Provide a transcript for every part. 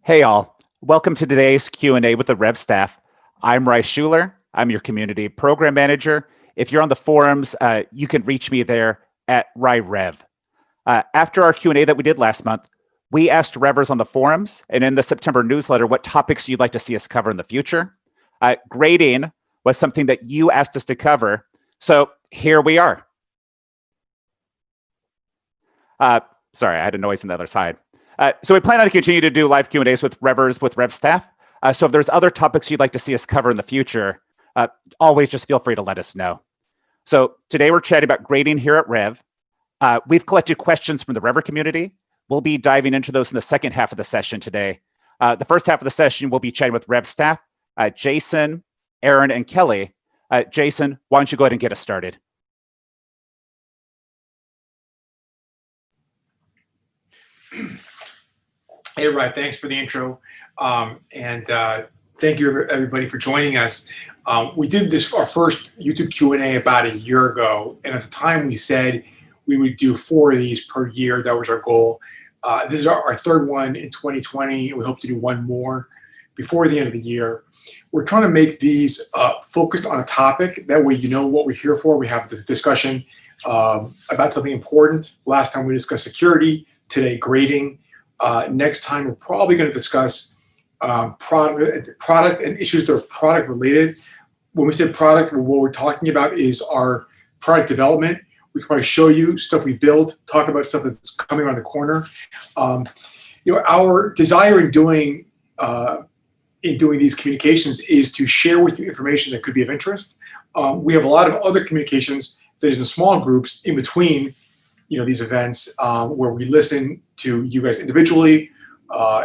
Hey all, welcome to today's Q&A with the Rev staff. I'm Rice Schuler. I'm your community program manager. If you're on the forums, you can reach me there at RyRev. After our Q&A that we did last month, we asked Revvers on the forums and in the September newsletter what topics you'd like to see us cover in the future. Grading was something that you asked us to cover, so here we are. Sorry, I had a noise on the other side. So we plan on to continue to do live Q&As with Revvers with Rev staff. So if there's other topics you'd like to see us cover in the future, always just feel free to let us know. So today we're chatting about grading here at Rev. We've collected questions from the Revver community. We'll be diving into those in the second half of the session today. The first half of the session, we'll be chatting with Rev staff, Jason, Aaron, and Kelly. Jason, why don't you go ahead and get us started? Hey, Ryan, thanks for the intro. Thank you, everybody, for joining us. We did our first YouTube Q&A about a year ago, and at the time we said we would do 4 of these per year. That was our goal. This is our third one in 2020. We hope to do one more before the end of the year. We're trying to make these focused on a topic. That way you know what we're here for. We have this discussion about something important. Last time we discussed security, today grading. Next time, we're probably going to discuss product and issues that are product related. When we say product, what we're talking about is our product development. We can probably show you stuff we've built, talk about stuff that's coming around the corner. Our desire in doing these communications is to share with you information that could be of interest. We have a lot of other communications that is in small groups in between these events where we listen to you guys individually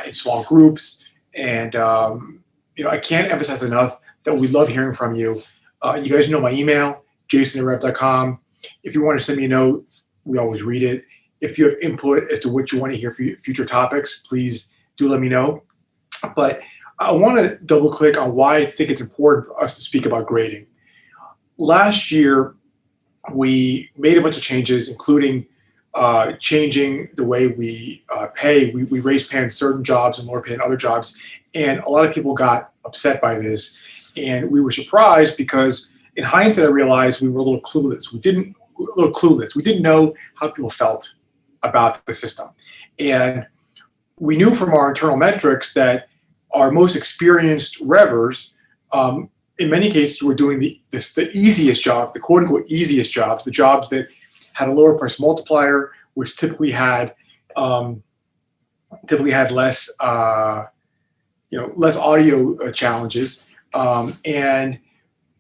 in small groups. And, I can't emphasize enough that we love hearing from you. You guys know my email, jason@rev.com. If you want to send me a note, we always read it. If you have input as to what you want to hear for future topics, please do let me know. But I want to double click on why I think it's important for us to speak about grading. Last year, we made a bunch of changes, including changing the way we pay. We raised pay in certain jobs and lower pay in other jobs. And a lot of people got upset by this. And we were surprised because in hindsight, I realized we were a little clueless. We didn't know how people felt about the system. And we knew from our internal metrics that our most experienced Revvers, in many cases, were doing the easiest jobs, the quote unquote easiest jobs, the jobs that had a lower price multiplier, which typically had less less audio challenges, and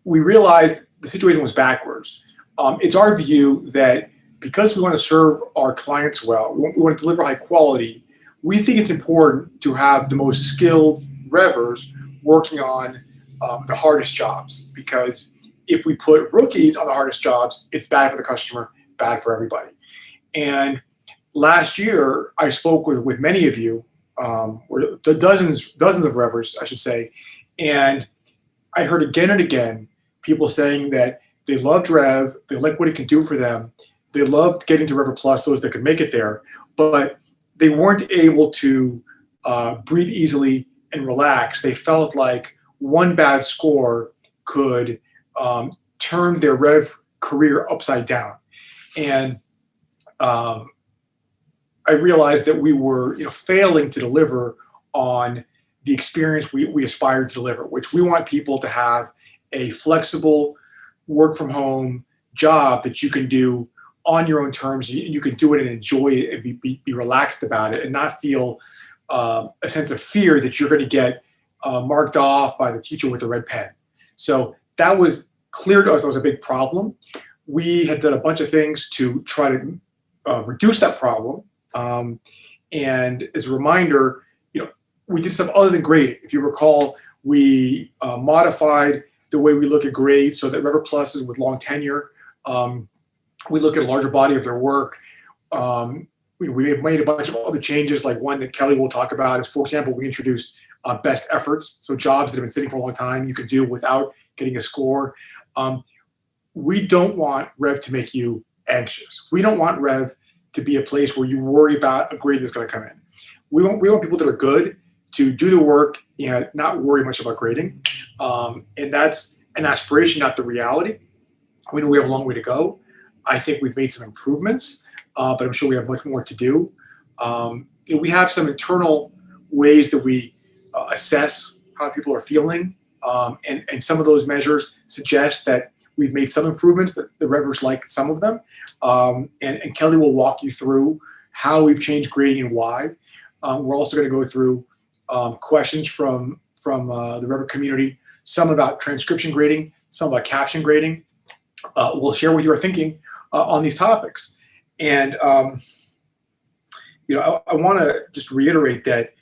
we realized the situation was backwards. It's our view that because we want to serve our clients well, we want to deliver high quality, we think it's important to have the most skilled Revvers working on the hardest jobs, because if we put rookies on the hardest jobs, it's bad for the customer, bad for everybody. And last year, I spoke with many of you, or dozens of Revvers, I should say, and I heard again and again people saying that they loved Rev, they liked what it could do for them, they loved getting to Revver Plus, those that could make it there, but they weren't able to breathe easily and relax. They felt like one bad score could turn their Rev career upside down. And I realized that we were failing to deliver on the experience we aspired to deliver, which we want people to have a flexible work from home job that you can do on your own terms. You can do it and enjoy it and be relaxed about it and not feel a sense of fear that you're going to get marked off by the teacher with a red pen. So that was clear to us. That was a big problem. We had done a bunch of things to try to reduce that problem. And as a reminder, we did stuff other than grading. If you recall, we modified the way we look at grades so that Revver Pluses with long tenure, we look at a larger body of their work. We made a bunch of other changes, like one that Kelly will talk about is, for example, we introduced best efforts. So jobs that have been sitting for a long time, you could do without getting a score. We don't want Rev to make you anxious. We don't want Rev to be a place where you worry about a grade that's going to come in. We want people that are good to do the work and not worry much about grading. And that's an aspiration, not the reality. We know we have a long way to go. I think we've made some improvements, but I'm sure we have much more to do. We have some internal ways that we assess how people are feeling, and some of those measures suggest that we've made some improvements, that the Revvers like some of them. And Kelly will walk you through how we've changed grading and why. We're also going to go through questions from the Revver community, some about transcription grading, some about caption grading. We'll share with you our thinking on these topics. And I want to just reiterate that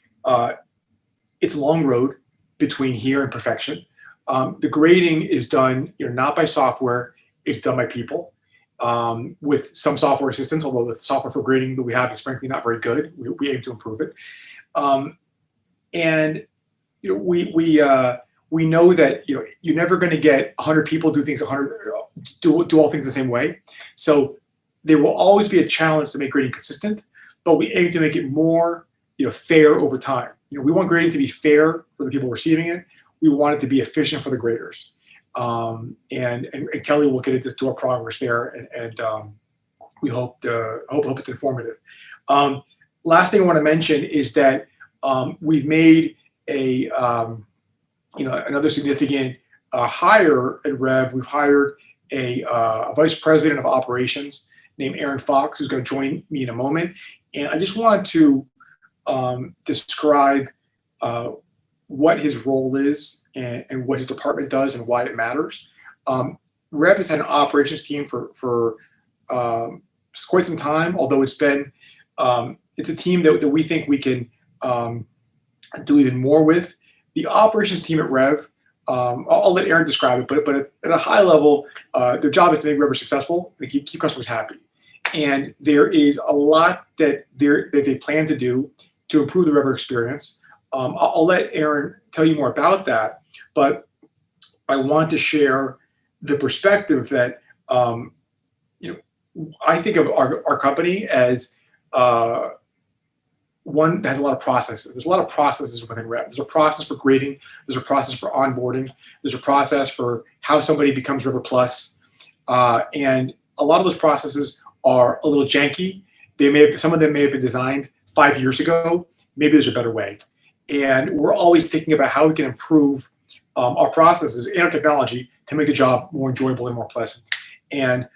it's a long road between here and perfection. The grading is done, not by software; it's done by people, with some software assistance. Although the software for grading that we have is frankly not very good, we aim to improve it. And we know that you're never going to get 100 people do things 100 do all things the same way. So there will always be a challenge to make grading consistent, but we aim to make it more fair over time. We want grading to be fair for the people receiving it. We want it to be efficient for the graders. And Kelly will get into our progress there, and we hope it's informative. Last thing I want to mention is that we've made another significant hire at Rev. We've hired a vice president of operations named Aaron Fox, who's going to join me in a moment. And I just wanted to describe what his role is and what his department does and why it matters. Rev has had an operations team for quite some time, although it's a team that we think we can do even more with. The operations team at Rev, I'll let Aaron describe it, but at a high level, their job is to make Revver successful and keep customers happy. And there is a lot that they plan to do to improve the Revver experience. I'll let Aaron tell you more about that, but I want to share the perspective that I think of our company as one that has a lot of processes. There's a lot of processes within Rev. There's a process for grading. There's a process for onboarding. There's a process for how somebody becomes Revver Plus. And a lot of those processes are a little janky. Some of them may have been designed 5 years ago. Maybe there's a better way. And we're always thinking about how we can improve our processes and our technology to make the job more enjoyable and more pleasant. And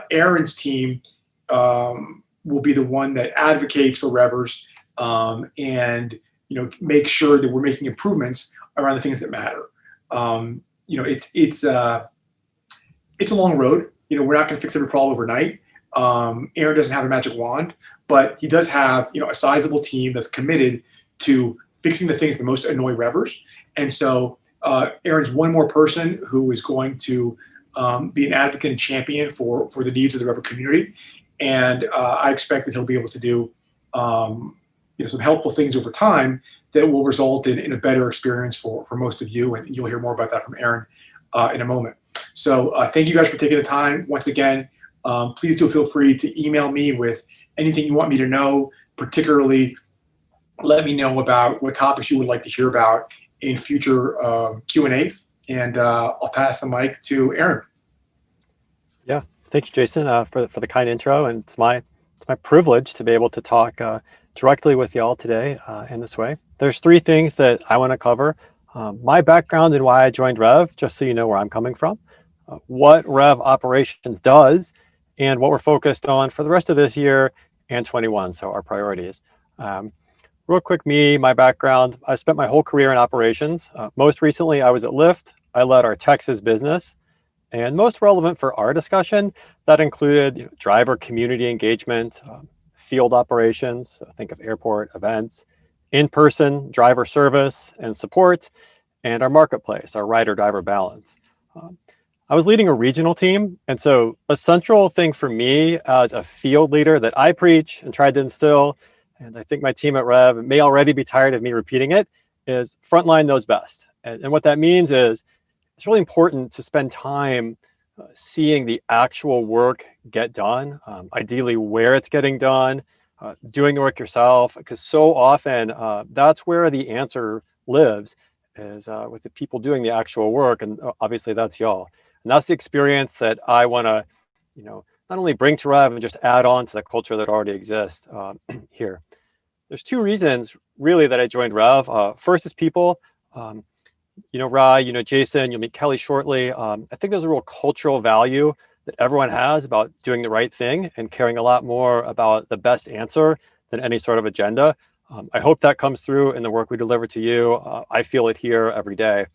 Aaron's team will be the one that advocates for Revvers and make sure that we're making improvements around the things that matter. It's a long road. We're not going to fix every problem overnight. Aaron doesn't have a magic wand, but he does have a sizable team that's committed to fixing the things that most annoy Revvers. And so Aaron's one more person who is going to be an advocate and champion for the needs of the Revver community. And I expect that he'll be able to do some helpful things over time that will result in a better experience for most of you. And you'll hear more about that from Aaron in a moment. So thank you guys for taking the time. Once again, please do feel free to email me with anything you want me to know, particularly let me know about what topics you would like to hear about in future Q&As. And I'll pass the mic to Aaron. Yeah, thank you, Jason, for the kind intro. And it's my privilege to be able to talk directly with y'all today in this way. There's three things that I want to cover. My background and why I joined Rev, just so you know where I'm coming from, what Rev Operations does, and what we're focused on for the rest of this year and 21, so our priorities. Real quick, my background, I spent my whole career in operations. Most recently, I was at Lyft. I led our Texas business. And most relevant for our discussion, that included driver community engagement, field operations, so think of airport events, in-person driver service and support, and our marketplace, our rider-driver balance. I was leading a regional team, and so a central thing for me as a field leader that I preach and tried to instill, and I think my team at Rev may already be tired of me repeating it, is frontline knows best. And what that means is it's really important to spend time seeing the actual work get done, ideally where it's getting done, doing the work yourself, because so often that's where the answer lives, is with the people doing the actual work, and obviously that's y'all. And that's the experience that I want to, not only bring to Rev and just add on to the culture that already exists here. There's two reasons really that I joined Rev. First is people. Rai, Jason, you'll meet Kelly shortly. I think there's a real cultural value that everyone has about doing the right thing and caring a lot more about the best answer than any sort of agenda. I hope that comes through in the work we deliver to you. I feel it here every day.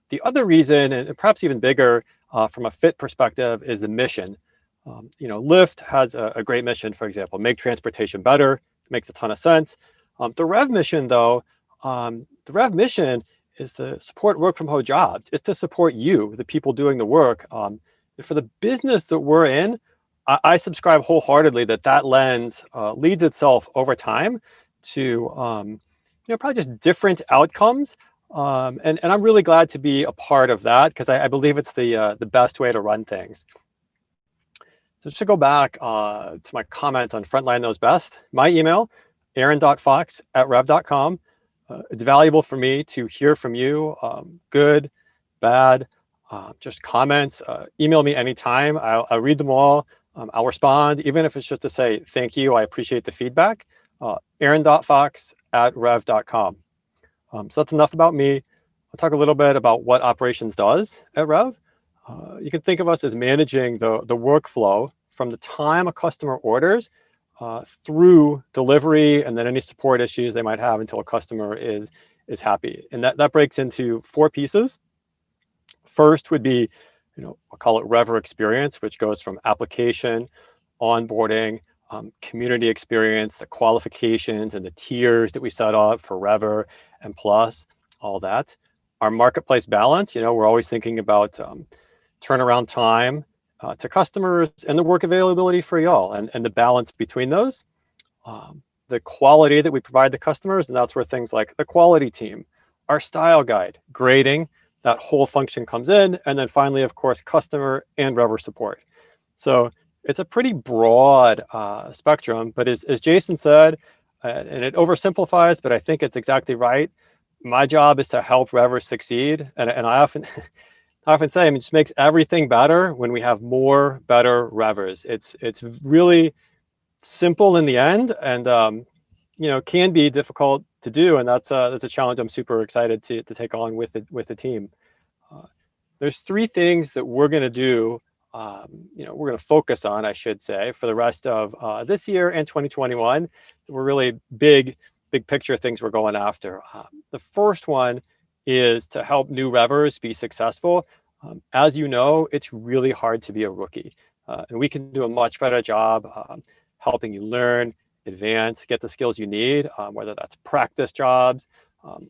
The other reason, and perhaps even bigger from a fit perspective, is the mission. Lyft has a great mission, for example, make transportation better. It makes a ton of sense. The Rev mission, though, is to support work from home jobs. It's to support you, the people doing the work. For the business that we're in, I subscribe wholeheartedly that lens leads itself over time to probably just different outcomes. And I'm really glad to be a part of that, because I believe it's the best way to run things. So just to go back to my comment on Frontline Knows Best, my email, aaron.fox@rev.com. It's valuable for me to hear from you, good, bad, just comments. Email me anytime. I'll read them all. I'll respond, even if it's just to say thank you. I appreciate the feedback. aaron.fox@rev.com. So that's enough about me. I'll talk a little bit about what operations does at Rev. You can think of us as managing the workflow from the time a customer orders through delivery, and then any support issues they might have until a customer is happy. And that breaks into 4 pieces. First would be, I'll call it Revver experience, which goes from application, onboarding, community experience, the qualifications and the tiers that we set up for Revver and Plus, all that. Our marketplace balance, we're always thinking about turnaround time to customers and the work availability for y'all, and the balance between those. The quality that we provide to customers, and that's where things like the quality team, our style guide, grading, that whole function comes in. And then finally, of course, customer and Revver support. So it's a pretty broad spectrum, but as Jason said, and it oversimplifies, but I think it's exactly right. My job is to help Revver succeed. And I often say, it just makes everything better when we have more better Revvers. It's really simple in the end, and can be difficult to do, and that's a challenge I'm super excited to take on with the team. There's 3 things that we're going to do. We're going to focus on, I should say, for the rest of this year and 2021. We're really big picture things we're going after. The first one is to help new Revvers be successful. As you know, it's really hard to be a rookie, and we can do a much better job helping you learn, advance, get the skills you need, whether that's practice jobs,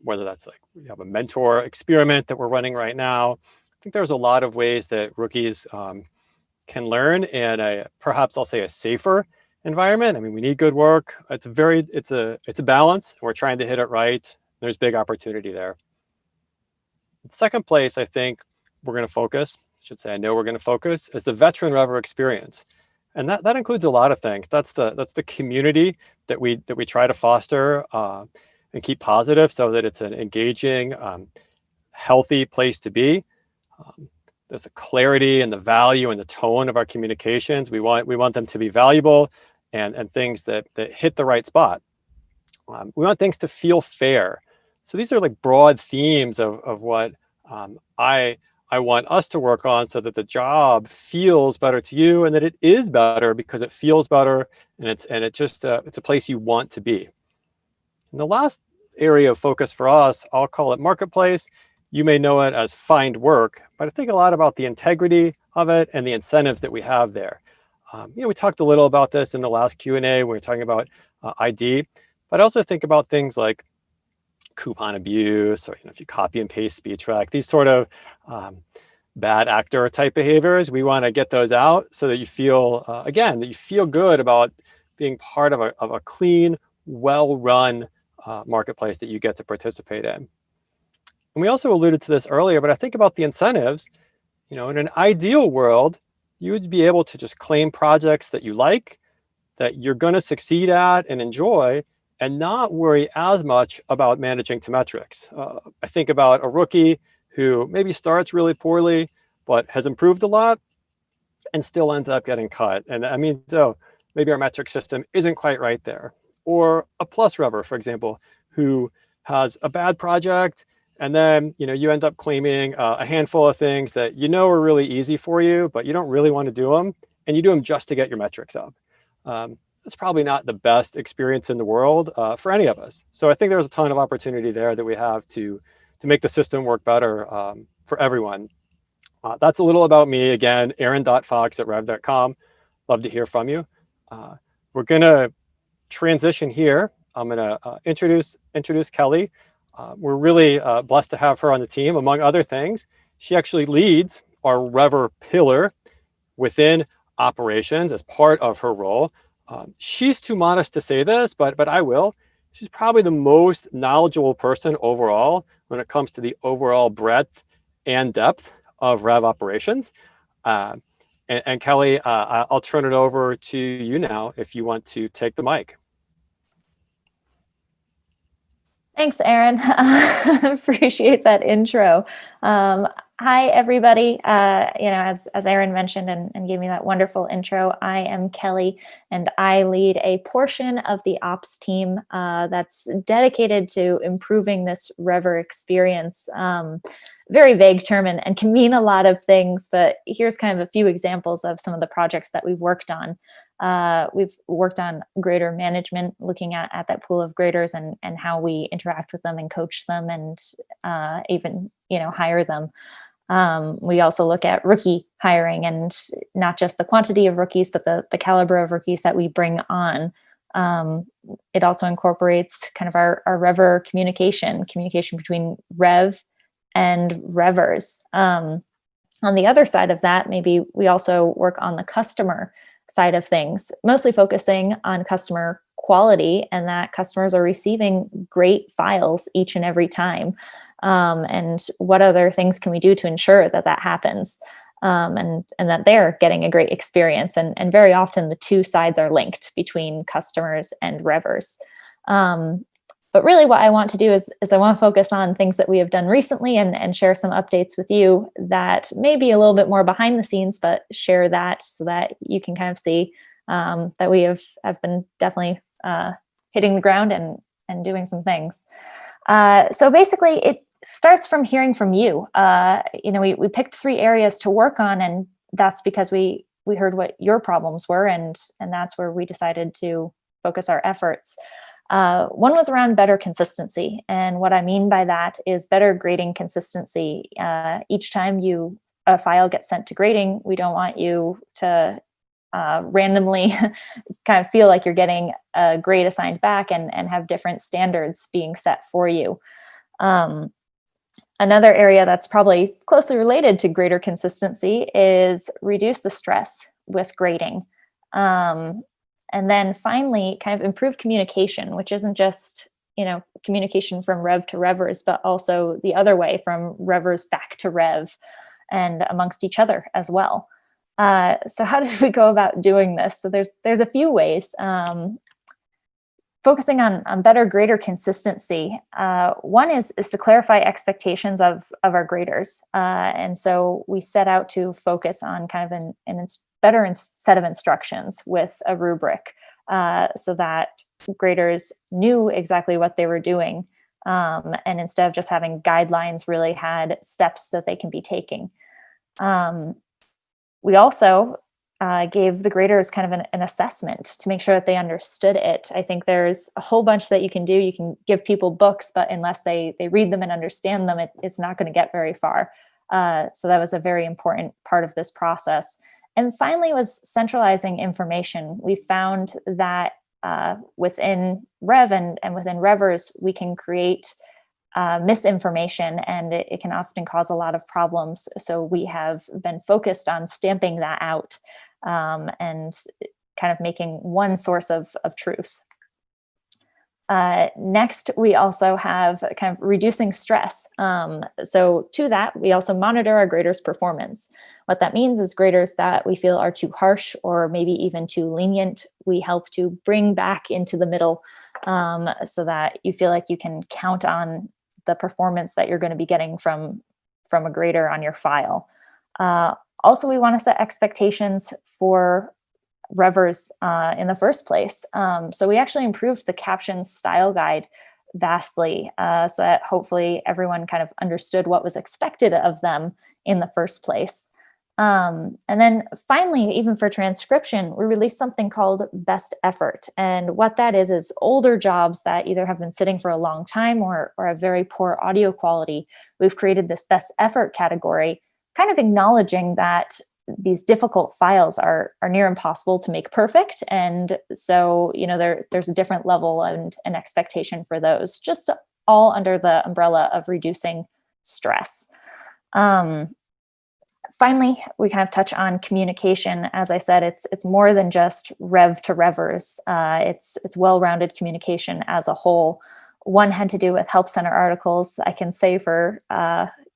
whether that's like we have a mentor experiment that we're running right now. I think there's a lot of ways that rookies can learn in perhaps I'll say a safer environment. I mean, we need good work. It's a balance. We're trying to hit it right. There's big opportunity there. The second place I think we're going to focus, I know we're going to focus, is the veteran Revver experience. And that includes a lot of things. That's the community that we try to foster and keep positive, so that it's an engaging, healthy place to be. There's the clarity and the value and the tone of our communications. We want them to be valuable and things that hit the right spot. We want things to feel fair. So these are like broad themes of what I want us to work on, so that the job feels better to you, and that it is better because it feels better, and it's a place you want to be. And the last area of focus for us, I'll call it marketplace. You may know it as find work, but I think a lot about the integrity of it and the incentives that we have there. We talked a little about this in the last Q&A when we were talking about ID, but I also think about things like coupon abuse, or if you copy and paste speech track, these sort of bad actor type behaviors. We want to get those out so that you feel that you feel good about being part of a clean, well-run marketplace that you get to participate in. And we also alluded to this earlier, but I think about the incentives. In an ideal world, you would be able to just claim projects that you like, that you're going to succeed at and enjoy, and not worry as much about managing to metrics. I think about a rookie who maybe starts really poorly, but has improved a lot and still ends up getting cut. And I mean, so maybe our metric system isn't quite right there. Or a plus Revver, for example, who has a bad project, and then you end up claiming a handful of things that are really easy for you, but you don't really want to do them, and you do them just to get your metrics up. That's probably not the best experience in the world for any of us. So I think there's a ton of opportunity there that we have to make the system work better for everyone. That's a little about me. Again, aaron.fox@rev.com. Love to hear from you. We're going to transition here. I'm going to introduce Kelly. We're really blessed to have her on the team. Among other things, she actually leads our Revver pillar within operations as part of her role. She's too modest to say this, but I will. She's probably the most knowledgeable person overall when it comes to the overall breadth and depth of Rev operations. And Kelly, I'll turn it over to you now if you want to take the mic. Thanks, Aaron. Appreciate that intro. Hi, everybody. As Aaron mentioned and gave me that wonderful intro, I am Kelly, and I lead a portion of the ops team that's dedicated to improving this Revver experience. Very vague term and can mean a lot of things, but here's kind of a few examples of some of the projects that we've worked on. We've worked on grader management, looking at that pool of graders and how we interact with them and coach them and even hire them. We also look at rookie hiring, and not just the quantity of rookies, but the caliber of rookies that we bring on. It also incorporates kind of our Revver communication between Rev and Revvers. On the other side of that, maybe we also work on the customer side of things, mostly focusing on customer quality and that customers are receiving great files each and every time. And what other things can we do to ensure that happens, and that they're getting a great experience. And very often the two sides are linked between customers and Revvers. But really what I want to do is I want to focus on things that we have done recently and share some updates with you that may be a little bit more behind the scenes, but share that so that you can kind of see that we have been definitely hitting the ground and doing some things. So basically it starts from hearing from you. We picked 3 areas to work on, and that's because we heard what your problems were, and that's where we decided to focus our efforts. One was around better consistency. And what I mean by that is better grading consistency. Each time a file gets sent to grading, we don't want you to randomly kind of feel like you're getting a grade assigned back and have different standards being set for you. Another area that's probably closely related to grader consistency is reduce the stress with grading. And then finally, kind of improve communication, which isn't just, communication from Rev to Revvers, but also the other way, from Revvers back to Rev and amongst each other as well. So how did we go about doing this? So there's a few ways. Focusing on better grader consistency. One is to clarify expectations of our graders. And so we set out to focus on kind of an better set of instructions with a rubric, so that graders knew exactly what they were doing. And instead of just having guidelines, really had steps that they can be taking. We also gave the graders kind of an assessment to make sure that they understood it. I think there's a whole bunch that you can do. You can give people books, but unless they read them and understand them, it's not going to get very far. So that was a very important part of this process. And finally was centralizing information. We found that within Rev and within Revvers, we can create misinformation, and it can often cause a lot of problems. So we have been focused on stamping that out and kind of making one source of truth. Next, we also have kind of reducing stress. So to that, we also monitor our graders' performance. What that means is graders that we feel are too harsh or maybe even too lenient, we help to bring back into the middle, so that you feel like you can count on the performance that you're going to be getting from a grader on your file. Also, we want to set expectations for Revvers in the first place. So we actually improved the captions style guide vastly, so that hopefully everyone kind of understood what was expected of them in the first place. And then finally, even for transcription, we released something called best effort. And what that is older jobs that either have been sitting for a long time or have very poor audio quality. We've created this best effort category, kind of acknowledging that these difficult files are near impossible to make perfect. And so, there's a different level and an expectation for those, just all under the umbrella of reducing stress. Finally, we kind of touch on communication. As I said, it's more than just Rev to Revvers. It's well-rounded communication as a whole. One had to do with Help Center articles. I can say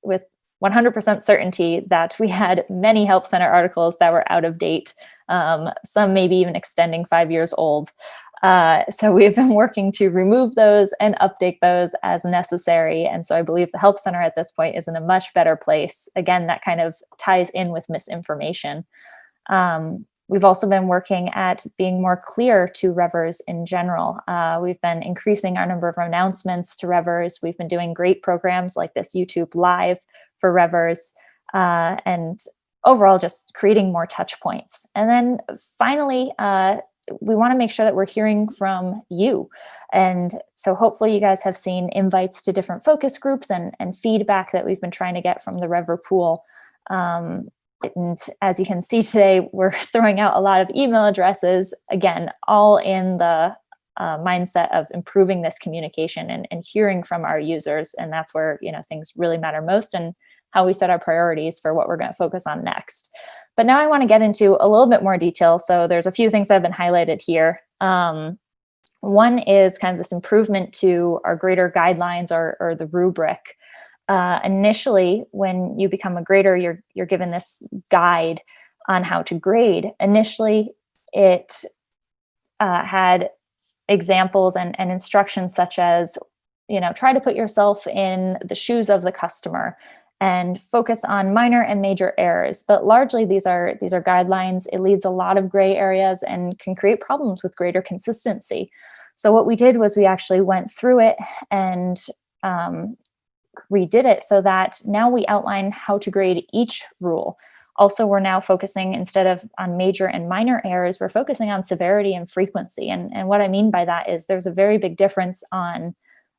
with 100% certainty that we had many Help Center articles that were out of date, some maybe even extending 5 years old. So we've been working to remove those and update those as necessary. And so I believe the Help Center at this point is in a much better place. Again, that kind of ties in with misinformation. We've also been working at being more clear to Revvers in general. We've been increasing our number of announcements to Revvers. We've been doing great programs like this YouTube Live for Revvers, and overall just creating more touch points. And then finally, we want to make sure that we're hearing from you. And so hopefully you guys have seen invites to different focus groups and feedback that we've been trying to get from the Revver pool. And as you can see today, we're throwing out a lot of email addresses, again, all in the mindset of improving this communication and hearing from our users. And that's where, things really matter most, and how we set our priorities for what we're going to focus on next. But now I want to get into a little bit more detail. So there's a few things that have been highlighted here. One is kind of this improvement to our grader guidelines or the rubric. Initially, when you become a grader, you're given this guide on how to grade. Initially, it had examples and instructions such as, try to put yourself in the shoes of the customer and focus on minor and major errors. But largely, these are guidelines. It leads a lot of gray areas and can create problems with grader consistency. So what we did was we actually went through it and redid it so that now we outline how to grade each rule. Also, we're now focusing, instead of on major and minor errors, we're focusing on severity and frequency. And what I mean by that is there's a very big difference on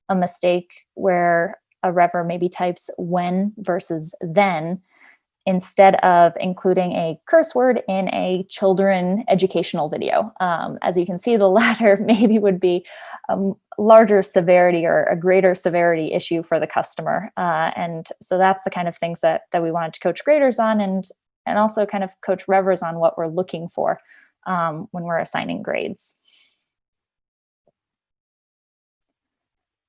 a mistake where a Revver maybe types when versus then, instead of including a curse word in a children educational video. As you can see, the latter maybe would be a larger severity or a greater severity issue for the customer. And so that's the kind of things that we wanted to coach graders on, and also kind of coach Revvers on what we're looking for when we're assigning grades.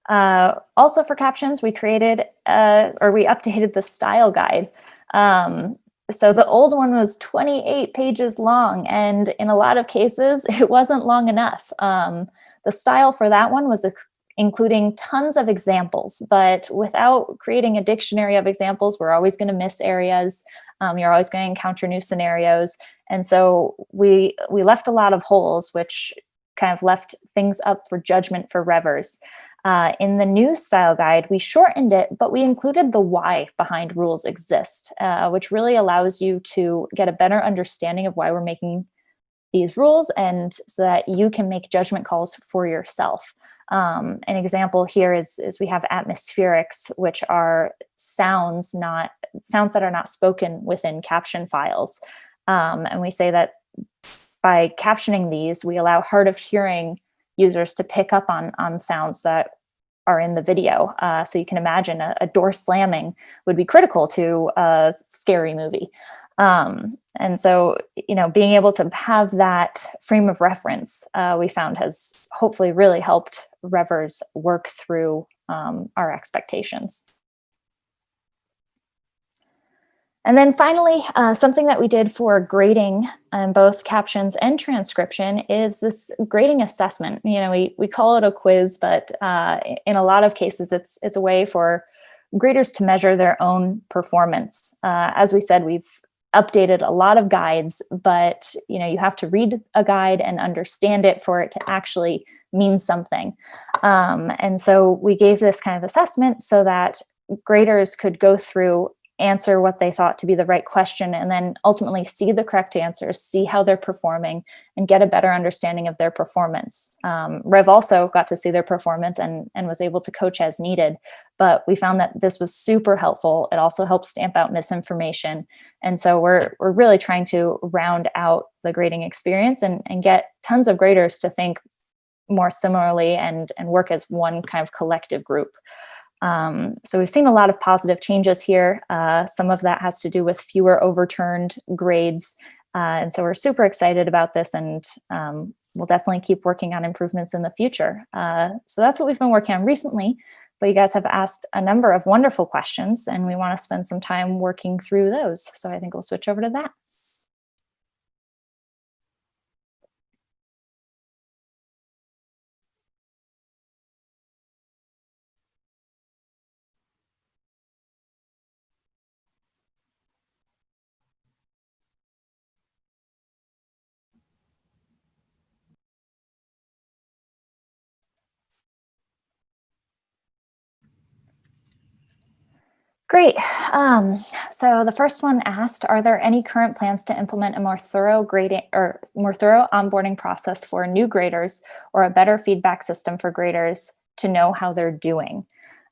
Also for captions, we created we updated the style guide. So the old one was 28 pages long, and in a lot of cases, it wasn't long enough. The style for that one was including tons of examples, but without creating a dictionary of examples, we're always going to miss areas. You're always going to encounter new scenarios. And so we left a lot of holes, which kind of left things up for judgment for Revvers. In the new style guide, we shortened it, but we included the why behind rules exist, which really allows you to get a better understanding of why we're making these rules, and so that you can make judgment calls for yourself. An example here is we have atmospherics, which are sounds that are not spoken within caption files. And we say that by captioning these, we allow hard of hearing users to pick up on sounds that are in the video. So you can imagine a door slamming would be critical to a scary movie. And so, being able to have that frame of reference, we found has hopefully really helped Revvers work through our expectations. And then finally, something that we did for grading in both captions and transcription is this grading assessment. We call it a quiz, but in a lot of cases, it's a way for graders to measure their own performance. As we said, we've updated a lot of guides, but you have to read a guide and understand it for it to actually mean something. And so we gave this kind of assessment so that graders could go through, answer what they thought to be the right question, and then ultimately see the correct answers, see how they're performing, and get a better understanding of their performance. Rev also got to see their performance and was able to coach as needed, but we found that this was super helpful. It also helps stamp out misinformation. And so we're really trying to round out the grading experience and get tons of graders to think more similarly and work as one kind of collective group. So we've seen a lot of positive changes here. Some of that has to do with fewer overturned grades. And so we're super excited about this, and we'll definitely keep working on improvements in the future. So that's what we've been working on recently, but you guys have asked a number of wonderful questions, and we want to spend some time working through those. So I think we'll switch over to that. Great. So the first one asked, are there any current plans to implement a more thorough grading or more thorough onboarding process for new graders, or a better feedback system for graders to know how they're doing?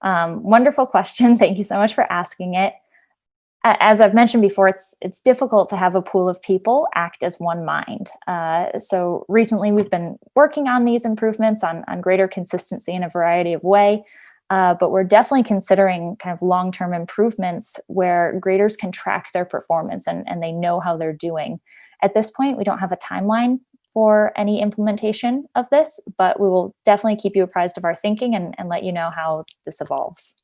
Wonderful question. Thank you so much for asking it. As I've mentioned before, it's difficult to have a pool of people act as one mind. So recently we've been working on these improvements on greater consistency in a variety of ways. But we're definitely considering kind of long-term improvements where graders can track their performance and they know how they're doing. At this point, we don't have a timeline for any implementation of this, but we will definitely keep you apprised of our thinking and let you know how this evolves.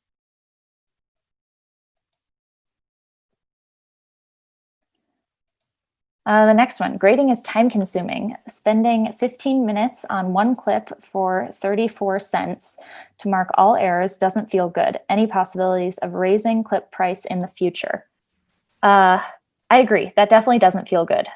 The next one, grading is time consuming. Spending 15 minutes on one clip for 34 cents to mark all errors doesn't feel good. Any possibilities of raising clip price in the future? I agree. That definitely doesn't feel good.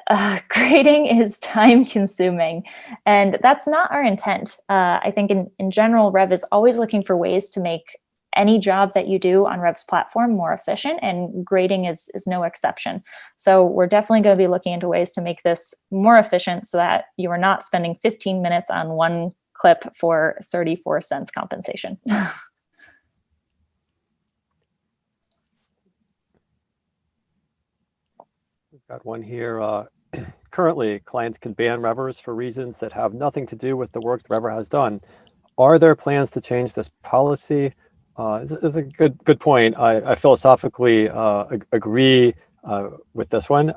Grading is time consuming, and that's not our intent. I think in general, Rev is always looking for ways to make any job that you do on Rev's platform more efficient, and grading is no exception. So we're definitely going to be looking into ways to make this more efficient so that you are not spending 15 minutes on one clip for 34 cents compensation. We've got one here. Currently, clients can ban Revvers for reasons that have nothing to do with the work the Revver has done. Are there plans to change this policy? This is a good point. I philosophically agree with this one.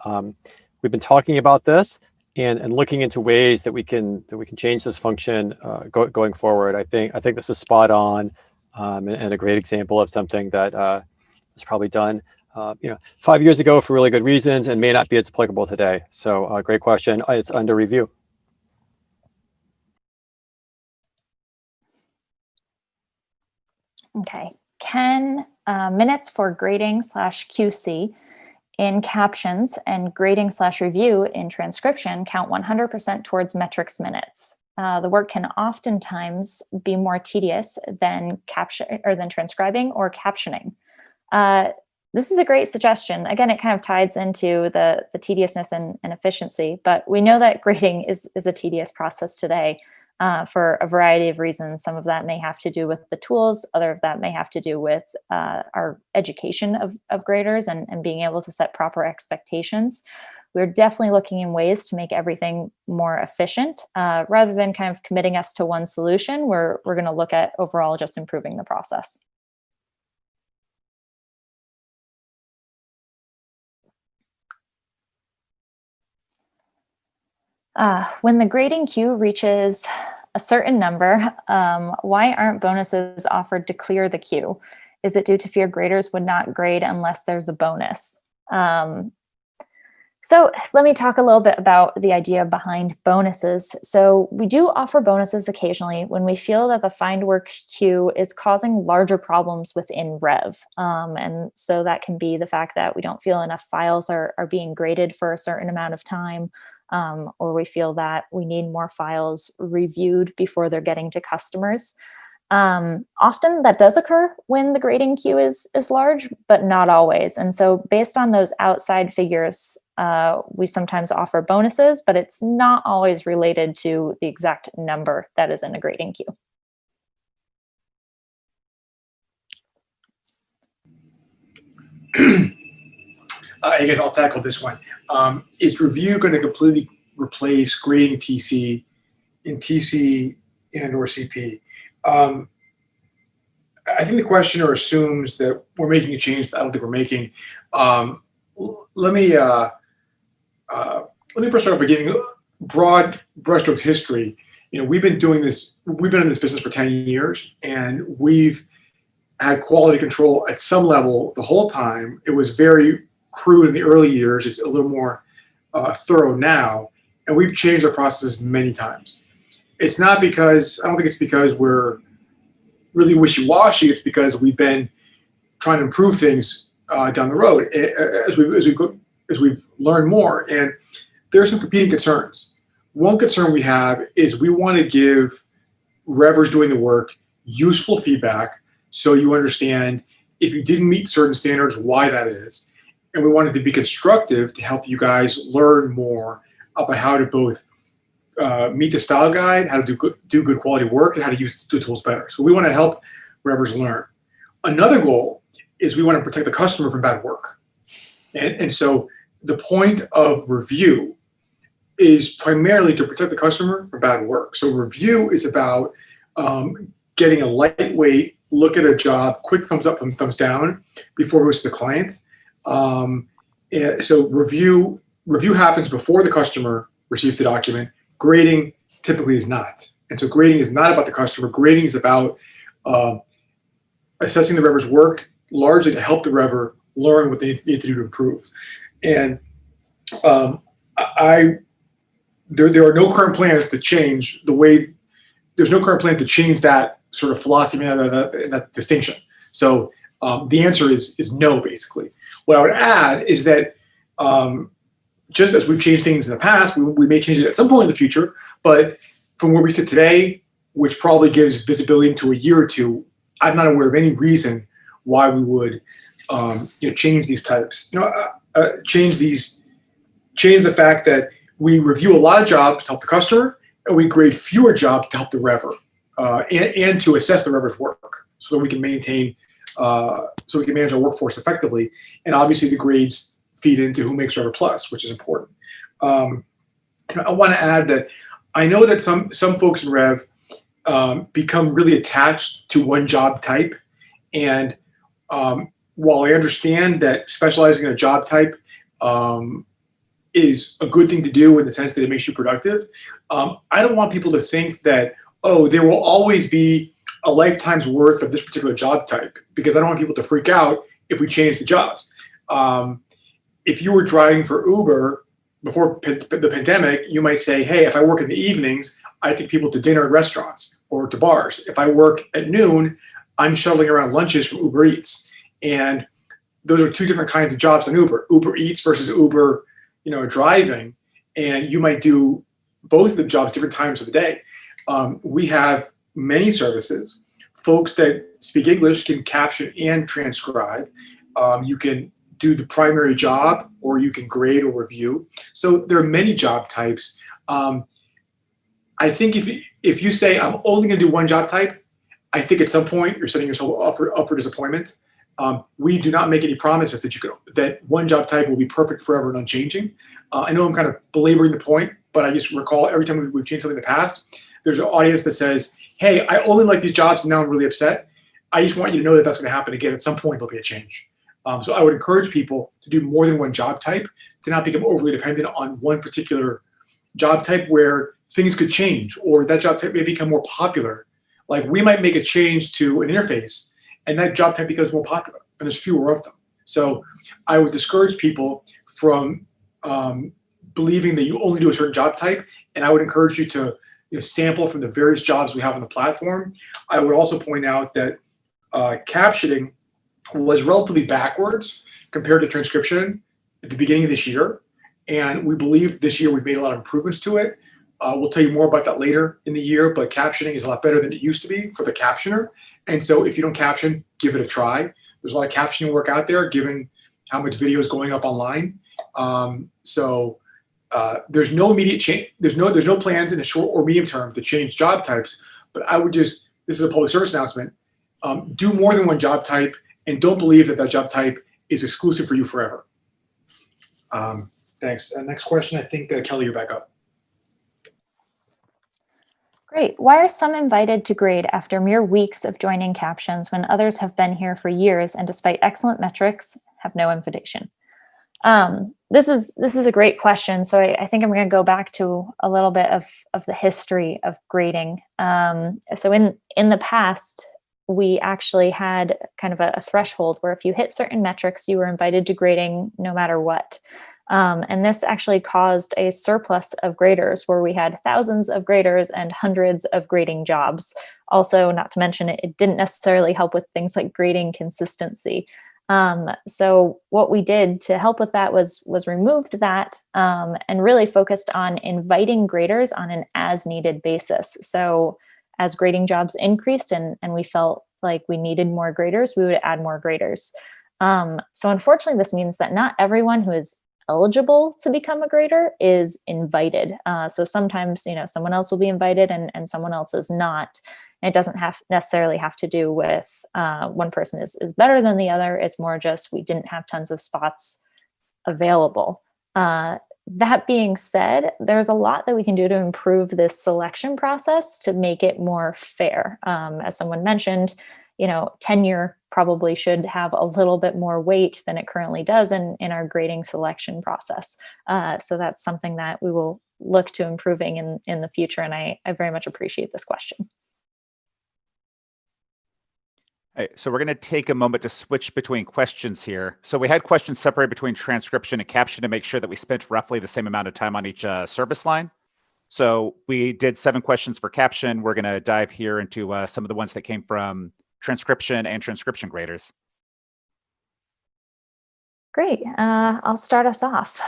We've been talking about this and looking into ways that we can change this function going forward. I think this is spot on and a great example of something that was probably done 5 years ago for really good reasons and may not be as applicable today. So great question. It's under review. Okay. Can minutes for grading /QC in captions and grading /review in transcription count 100% towards metrics minutes? The work can oftentimes be more tedious than transcribing or captioning. This is a great suggestion. Again, it kind of ties into the tediousness and efficiency, but we know that grading is a tedious process today. For a variety of reasons. Some of that may have to do with the tools, other of that may have to do with our education of graders and being able to set proper expectations. We're definitely looking in ways to make everything more efficient. Rather than kind of committing us to one solution, we're going to look at overall just improving the process. When the grading queue reaches a certain number, why aren't bonuses offered to clear the queue? Is it due to fear graders would not grade unless there's a bonus? So let me talk a little bit about the idea behind bonuses. So we do offer bonuses occasionally when we feel that the find work queue is causing larger problems within Rev. And so that can be the fact that we don't feel enough files are being graded for a certain amount of time, or we feel that we need more files reviewed before they're getting to customers. Often that does occur when the grading queue is large, but not always. And so based on those outside figures, we sometimes offer bonuses, but it's not always related to the exact number that is in a grading queue. I guess I'll tackle this one. Is review going to completely replace grading TC in TC and or CP? I think the questioner assumes that we're making a change that I don't think we're making. Let me first start by giving broad brushstrokes history. We've been doing this. We've been in this business for 10 years, and we've had quality control at some level the whole time. It was very crude in the early years. It's a little more thorough now, and we've changed our processes many times. It's not because I don't think it's because we're really wishy-washy. It's because we've been trying to improve things down the road as we've learned more. And there are some competing concerns. One concern we have is we want to give Revvers doing the work useful feedback so you understand if you didn't meet certain standards, why that is. And we want it to be constructive to help you guys learn more about how to both meet the style guide, how to do good quality work, and how to use the tools better. So we want to help Revvers learn. Another goal is we want to protect the customer from bad work. And so the point of review is primarily to protect the customer from bad work. So review is about getting a lightweight look at a job, quick thumbs up and thumbs down before it goes to the client. So review happens before the customer receives the document. Grading typically is not. And so grading is not about the customer. Grading is about assessing the Revver's work largely to help the Revver learn what they need to do to improve. And there are no current plans to change there's no current plan to change that sort of philosophy and that distinction. So the answer is no, basically. What I would add is that just as we've changed things in the past, we may change it at some point in the future, but from where we sit today, which probably gives visibility into a year or two, I'm not aware of any reason why we would change these types. Change the fact that we review a lot of jobs to help the customer, and we grade fewer jobs to help the Revver, and to assess the Revver's work, so that we can manage our workforce effectively. And obviously, the grades feed into who makes Revver Plus, which is important. I want to add that I know that some folks in Rev become really attached to one job type, and while I understand that specializing in a job type is a good thing to do in the sense that it makes you productive, I don't want people to think that, there will always be a lifetime's worth of this particular job type, because I don't want people to freak out if we change the jobs. If you were driving for Uber before the pandemic, you might say, hey, if I work in the evenings, I take people to dinner at restaurants or to bars. If I work at noon, I'm shuttling around lunches from Uber Eats. And those are two different kinds of jobs on Uber. Uber Eats versus Uber, driving. And you might do both of the jobs different times of the day. We have many services. Folks that speak English can caption and transcribe. You can do the primary job, or you can grade or review. So there are many job types. I think if you say, I'm only going to do one job type, I think at some point you're setting yourself up for disappointment. We do not make any promises that one job type will be perfect forever and unchanging. I know I'm kind of belaboring the point, but I just recall every time we've changed something in the past, there's an audience that says, hey, I only like these jobs and now I'm really upset. I just want you to know that that's going to happen again. At some point, there'll be a change. So I would encourage people to do more than one job type, to not become overly dependent on one particular job type where things could change, or that job type may become more popular. Like we might make a change to an interface and that job type becomes more popular and there's fewer of them. So I would discourage people from believing that you only do a certain job type. And I would encourage you to sample from the various jobs we have on the platform. I would also point out that captioning was relatively backwards compared to transcription at the beginning of this year. And we believe this year we've made a lot of improvements to it. We'll tell you more about that later in the year, but captioning is a lot better than it used to be for the captioner. And so if you don't caption, give it a try. There's a lot of captioning work out there, given how much video is going up online. There's no immediate change. There's no plans in the short or medium term to change job types. But I would this is a public service announcement, do more than one job type, and don't believe that that job type is exclusive for you forever. Thanks. Next question. I think Kelly, you're back up. Great. Why are some invited to grade after mere weeks of joining captions when others have been here for years and despite excellent metrics have no invitation? This is a great question. So I think I'm going to go back to a little bit of the history of grading. So in the past, we actually had kind of a threshold where if you hit certain metrics, you were invited to grading no matter what. And this actually caused a surplus of graders where we had thousands of graders and hundreds of grading jobs. Also, not to mention, it didn't necessarily help with things like grading consistency. So what we did to help with that was removed that and really focused on inviting graders on an as needed basis. So as grading jobs increased and we felt like we needed more graders, we would add more graders. So unfortunately, this means that not everyone who is eligible to become a grader is invited. So sometimes, someone else will be invited and someone else is not. And it doesn't necessarily have to do with one person is better than the other. It's more just we didn't have tons of spots available. That being said, there's a lot that we can do to improve this selection process to make it more fair. As someone mentioned, tenure probably should have a little bit more weight than it currently does in our grading selection process. So that's something that we will look to improving in the future. And I very much appreciate this question. Hey, so we're going to take a moment to switch between questions here. So we had questions separated between transcription and caption to make sure that we spent roughly the same amount of time on each service line. So we did 7 questions for caption. We're going to dive here into some of the ones that came from transcription and transcription graders. Great. I'll start us off.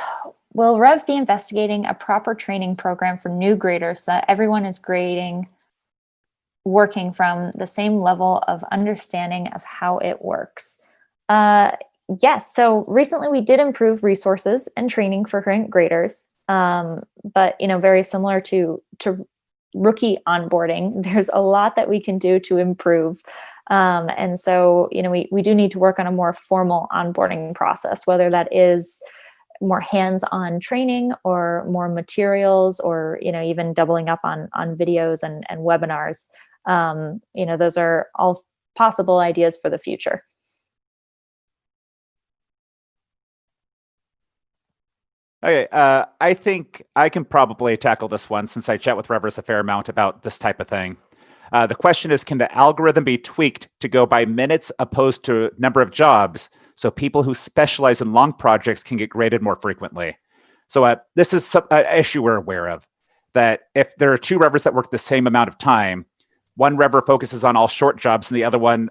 Will Rev be investigating a proper training program for new graders so that everyone is grading working from the same level of understanding of how it works? Yes. So recently we did improve resources and training for current graders. But, very similar to rookie onboarding, there's a lot that we can do to improve. And so, we do need to work on a more formal onboarding process, whether that is more hands-on training or more materials or, even doubling up on videos and webinars. Those are all possible ideas for the future. Okay, I think I can probably tackle this one since I chat with Revvers a fair amount about this type of thing. The question is, can the algorithm be tweaked to go by minutes opposed to number of jobs so people who specialize in long projects can get graded more frequently? So this is an issue we're aware of, that if there are 2 Revvers that work the same amount of time, one Revver focuses on all short jobs and the other one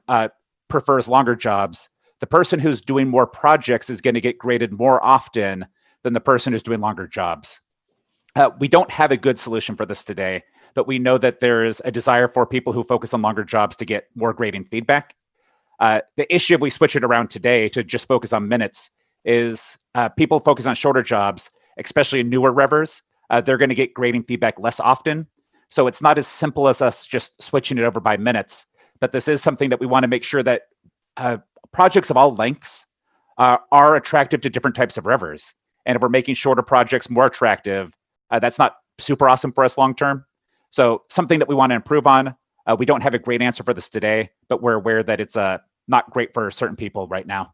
prefers longer jobs, the person who's doing more projects is going to get graded more often than the person who's doing longer jobs. We don't have a good solution for this today, but we know that there is a desire for people who focus on longer jobs to get more grading feedback. The issue if we switch it around today to just focus on minutes is people focus on shorter jobs, especially newer Revvers. They're going to get grading feedback less often. So it's not as simple as us just switching it over by minutes, but this is something that we want to make sure that projects of all lengths are attractive to different types of Revvers. And if we're making shorter projects more attractive, that's not super awesome for us long-term. So something that we want to improve on. We don't have a great answer for this today, but we're aware that it's not great for certain people right now.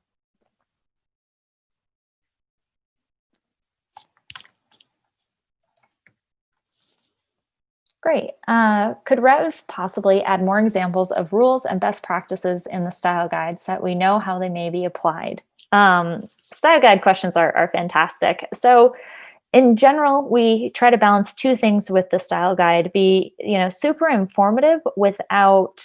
Great. Could Rev possibly add more examples of rules and best practices in the style guide so that we know how they may be applied? Style guide questions are fantastic. So in general, we try to balance two things with the style guide: be, super informative without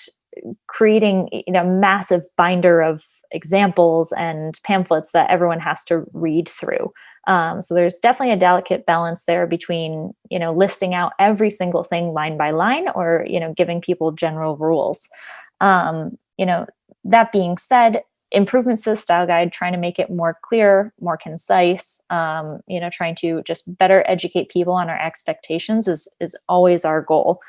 creating, massive binder of examples and pamphlets that everyone has to read through. So there's definitely a delicate balance there between, listing out every single thing line by line, or, giving people general rules. That being said, improvements to the style guide, trying to make it more clear, more concise, trying to just better educate people on our expectations is always our goal.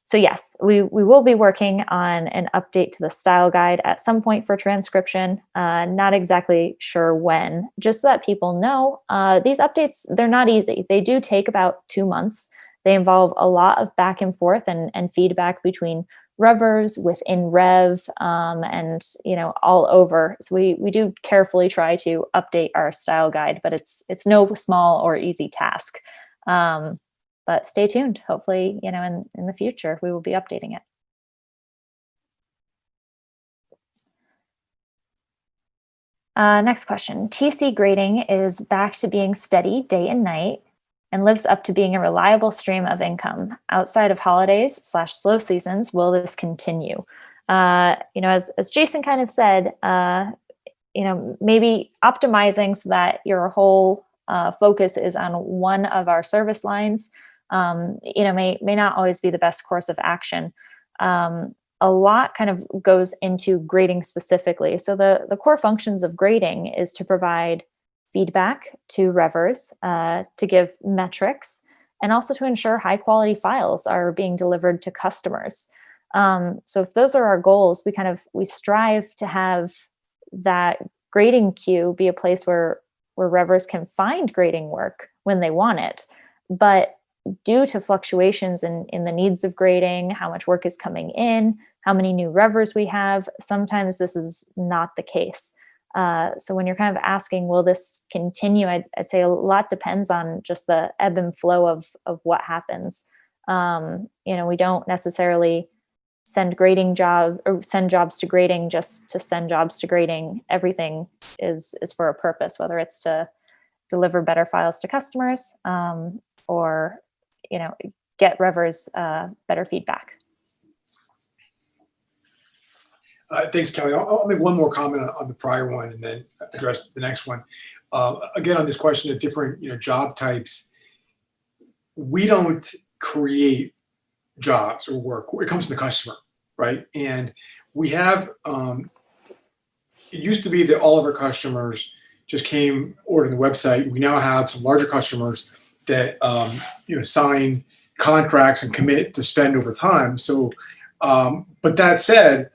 So yes, we will be working on an update to the style guide at some point for transcription. Not exactly sure when, just so that people know these updates, they're not easy. They do take about 2 months. They involve a lot of back and forth and feedback between Revvers, within Rev, and all over. So we do carefully try to update our style guide, but it's no small or easy task. But stay tuned. Hopefully, in the future, we will be updating it. Next question. TC grading is back to being steady day and night and lives up to being a reliable stream of income. Outside of holidays / slow seasons, will this continue? As Jason kind of said, maybe optimizing so that your whole focus is on one of our service lines, may not always be the best course of action. A lot kind of goes into grading specifically. So the core functions of grading is to provide feedback to Revvers, to give metrics, and also to ensure high quality files are being delivered to customers. So if those are our goals, we strive to have that grading queue be a place where Revvers can find grading work when they want it. But due to fluctuations in the needs of grading, how much work is coming in, how many new Revvers we have, sometimes this is not the case. So when you're kind of asking, will this continue? I'd say a lot depends on just the ebb and flow of what happens. We don't necessarily send jobs to grading just to send jobs to grading. Everything is for a purpose, whether it's to deliver better files to customers, or get Revvers better feedback. Thanks, Kelly. I'll make one more comment on the prior one and then address the next one. Again, on this question of different job types, we don't create jobs or work. It comes from the customer, right? And we have, it used to be that all of our customers just came ordering the website. We now have some larger customers that sign contracts and commit to spend over time. So, but that said,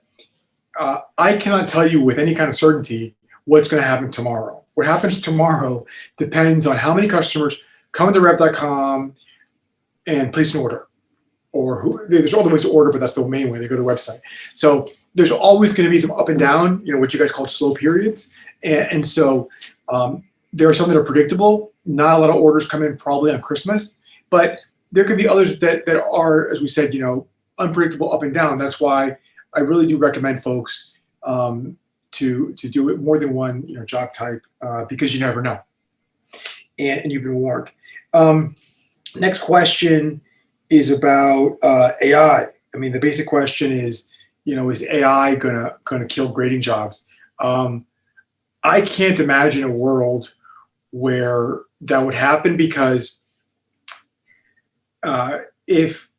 I cannot tell you with any kind of certainty what's going to happen tomorrow. What happens tomorrow depends on how many customers come to rev.com and place an order. Or there's other ways to order, but that's the main way. They go to the website. So there's always going to be some up and down, what you guys call slow periods. And so there are some that are predictable. Not a lot of orders come in probably on Christmas, but there could be others that are, as we said, unpredictable up and down. That's why I really do recommend folks to do it more than one job type, because you never know, and you've been warned. Next question is about AI. I mean, the basic question is, is AI gonna kill grading jobs? I can't imagine a world where that would happen, because if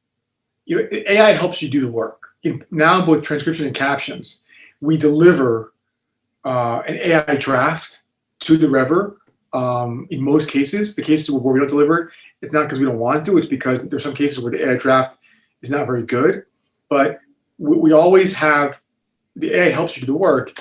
AI helps you do the work. Now, both transcription and captions, we deliver an AI draft to the Revver. In most cases, the cases where we don't deliver, it's not because we don't want to, it's because there's some cases where the AI draft is not very good. But we always have, the AI helps you do the work.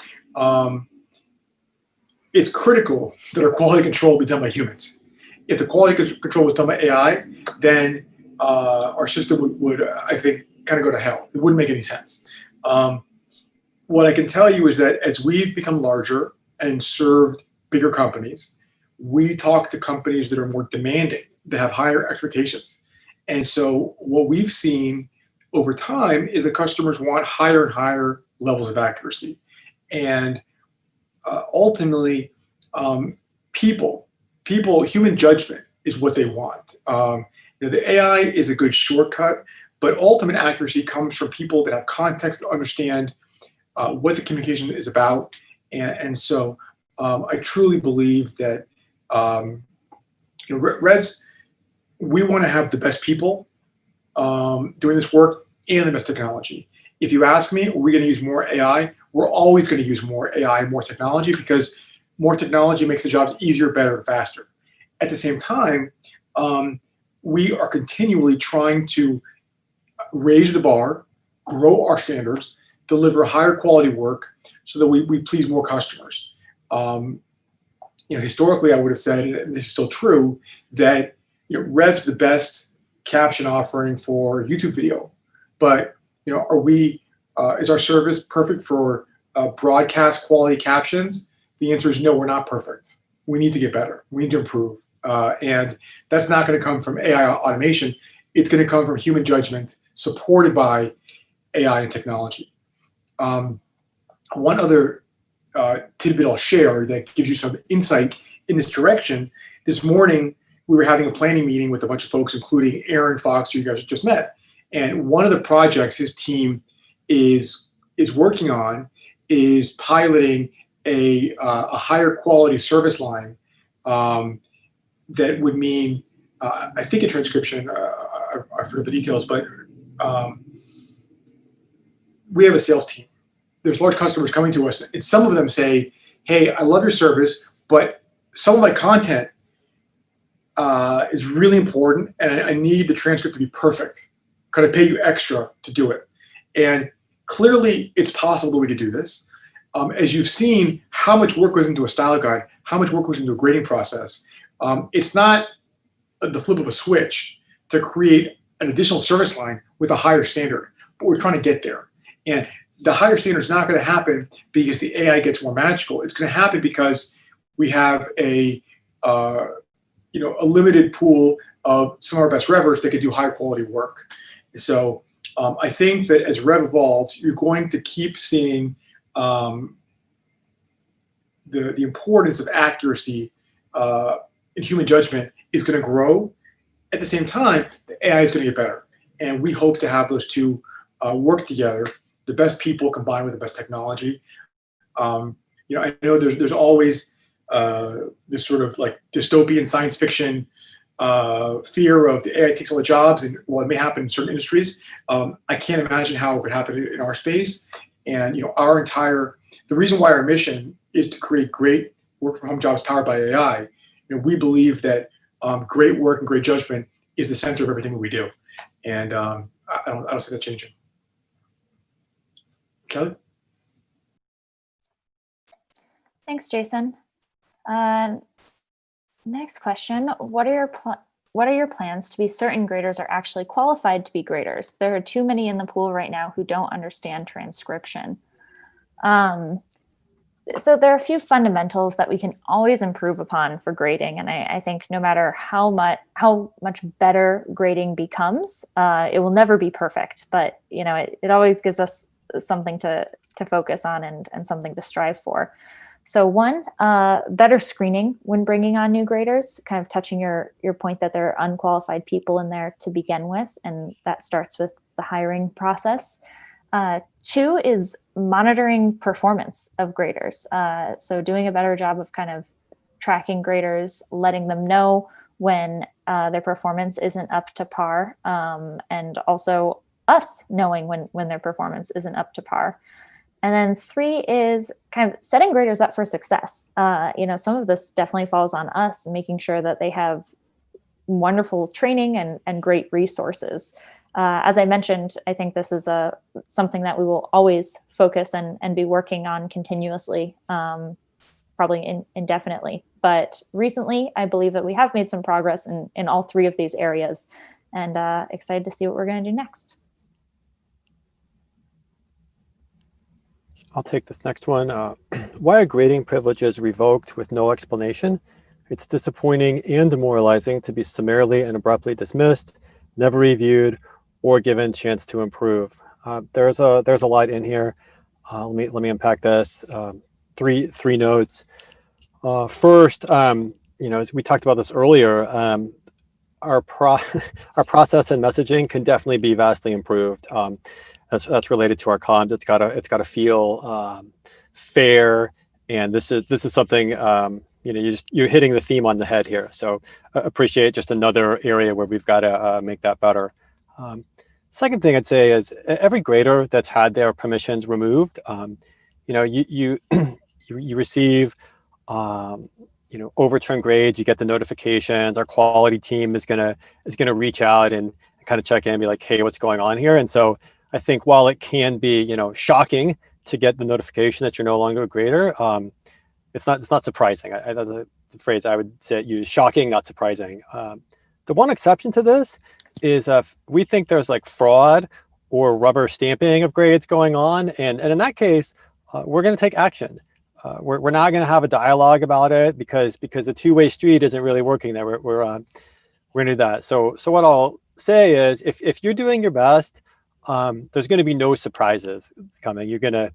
It's critical that our quality control be done by humans. If the quality control was done by AI, then our system would, I think, kind of go to hell. It wouldn't make any sense. What I can tell you is that as we've become larger and served bigger companies, we talk to companies that are more demanding, that have higher expectations. And so what we've seen over time is that customers want higher and higher levels of accuracy. And ultimately, human judgment is what they want. The AI is a good shortcut, but ultimate accuracy comes from people that have context to understand what the communication is about. And so I truly believe that Revs, we want to have the best people doing this work and the best technology. If you ask me, are we going to use more AI? We're always going to use more AI and more technology, because more technology makes the jobs easier, better, and faster. At the same time, we are continually trying to raise the bar, grow our standards, deliver higher quality work so that we please more customers. Historically, I would have said, and this is still true, that Rev's the best caption offering for YouTube video. But is our service perfect for broadcast quality captions? The answer is no, we're not perfect. We need to get better. We need to improve. And that's not going to come from AI automation. It's going to come from human judgment supported by AI and technology. One other tidbit I'll share that gives you some insight in this direction. This morning, we were having a planning meeting with a bunch of folks, including Aaron Fox, who you guys just met. And one of the projects his team is working on is piloting a higher quality service line that would mean, I think in transcription, I forget the details, but we have a sales team. There's large customers coming to us, and some of them say, hey, I love your service, but some of my content is really important, and I need the transcript to be perfect. Could I pay you extra to do it? And clearly, it's possible that we could do this. As you've seen, how much work goes into a style guide, how much work goes into a grading process. It's not the flip of a switch to create an additional service line with a higher standard, but we're trying to get there. And the higher standard is not going to happen because the AI gets more magical. It's going to happen because we have a limited pool of some of our best Revvers that can do high quality work. So I think that as Rev evolves, you're going to keep seeing the importance of accuracy in human judgment is going to grow. At the same time, the AI is going to get better. And we hope to have those two work together, the best people combined with the best technology. I know there's always this sort of like dystopian science fiction fear of the AI takes all the jobs, and well, it may happen in certain industries. I can't imagine how it would happen in our space. And the reason why our mission is to create great work from home jobs powered by AI. We believe that great work and great judgment is the center of everything that we do, and I don't see that changing. Kelly? Thanks, Jason. Next question: What are your plans to be certain graders are actually qualified to be graders? There are too many in the pool right now who don't understand transcription. So there are a few fundamentals that we can always improve upon for grading, and I think no matter how much better grading becomes, it will never be perfect. But it always gives us something to focus on and something to strive for. So one, better screening when bringing on new graders, kind of touching your point that there are unqualified people in there to begin with, and that starts with the hiring process. Two is monitoring performance of graders. So doing a better job of kind of tracking graders, letting them know when their performance isn't up to par, and also us knowing when their performance isn't up to par. And then three is kind of setting graders up for success. Some of this definitely falls on us, making sure that they have wonderful training and great resources. As I mentioned, I think this is something that we will always focus and be working on continuously, probably indefinitely. But recently, I believe that we have made some progress in all three of these areas, and excited to see what we're going to do next. I'll take this next one. Why are grading privileges revoked with no explanation? It's disappointing and demoralizing to be summarily and abruptly dismissed. never reviewed, or given chance to improve. There's a lot in here. Let me unpack this. Three notes. First, as we talked about this earlier, our process and messaging can definitely be vastly improved. That's related to our comms. It's got to feel fair, and this is something you're hitting the theme on the head here. So appreciate just another area where we've got to make that better. Second thing I'd say is every grader that's had their permissions removed, you receive overturned grades. You get the notifications. Our quality team is gonna reach out and kind of check in and be like, hey, what's going on here? And so I think while it can be shocking to get the notification that you're no longer a grader, it's not surprising. That's the phrase I would say use: shocking, not surprising. The one exception to this is if we think there's like fraud or rubber stamping of grades going on, and in that case, we're going to take action. We're not going to have a dialogue about it because the two-way street isn't really working there. We're going to do that. So what I'll say is if you're doing your best, there's going to be no surprises coming. You're gonna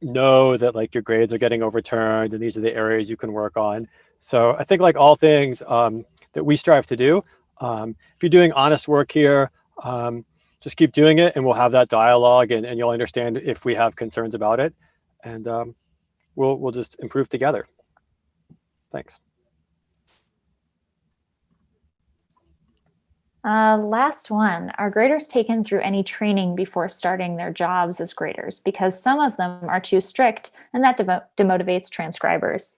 know that like your grades are getting overturned and these are the areas you can work on. So I think like all things that we strive to do, if you're doing honest work here, just keep doing it, and we'll have that dialogue, and you'll understand if we have concerns about it, and we'll just improve together. Thanks. Last one, are graders taken through any training before starting their jobs as graders? Because some of them are too strict, and that demotivates transcribers.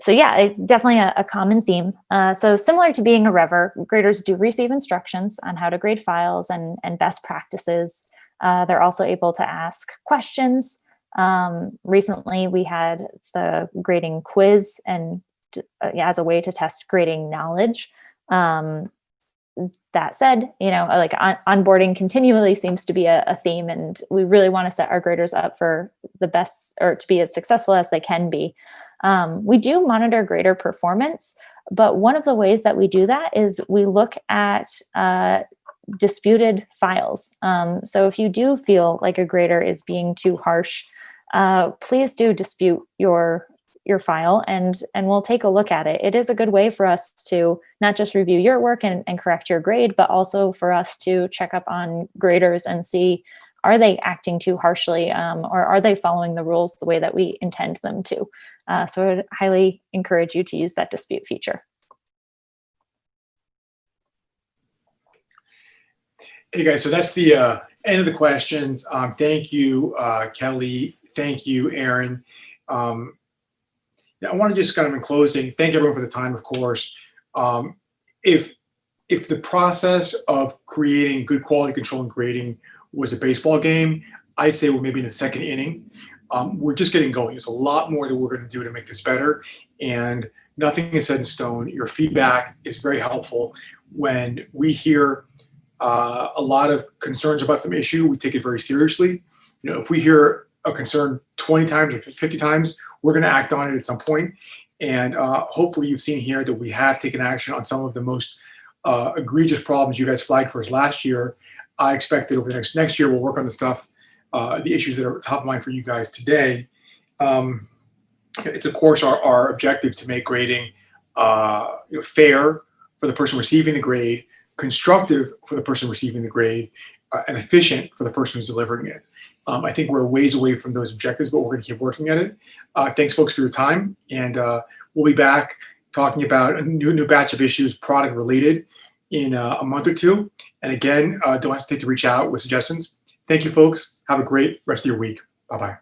So yeah, definitely a common theme. So similar to being a Revver, graders do receive instructions on how to grade files and best practices. They're also able to ask questions. Recently, we had the grading quiz and as a way to test grading knowledge. That said, like onboarding continually seems to be a theme, and we really want to set our graders up for the best, or to be as successful as they can be. We do monitor grader performance, but one of the ways that we do that is we look at disputed files. So if you do feel like a grader is being too harsh, please do dispute your file, and we'll take a look at it. It is a good way for us to not just review your work and correct your grade, but also for us to check up on graders and see, are they acting too harshly, or are they following the rules the way that we intend them to? So I would highly encourage you to use that dispute feature. Hey guys, so that's the end of the questions. Thank you, Kelly. Thank you, Aaron. Now I want to just kind of in closing, thank everyone for the time, of course. If the process of creating good quality control and grading was a baseball game, I'd say we're maybe in the second inning. We're just getting going. There's a lot more that we're going to do to make this better, and nothing is set in stone. Your feedback is very helpful. When we hear a lot of concerns about some issue, we take it very seriously. If we hear a concern 20 times or 50 times, we're going to act on it at some point. And hopefully you've seen here that we have taken action on some of the most egregious problems you guys flagged for us last year. I expect that over the next year, we'll work on the stuff, the issues that are top of mind for you guys today. It's of course our objective to make grading fair for the person receiving the grade, constructive for the person receiving the grade, and efficient for the person who's delivering it. I think we're a ways away from those objectives, but we're going to keep working at it. Thanks, folks, for your time, and we'll be back talking about a new batch of issues, product related, in a month or two. And again, don't hesitate to reach out with suggestions. Thank you, folks. Have a great rest of your week. Bye-bye.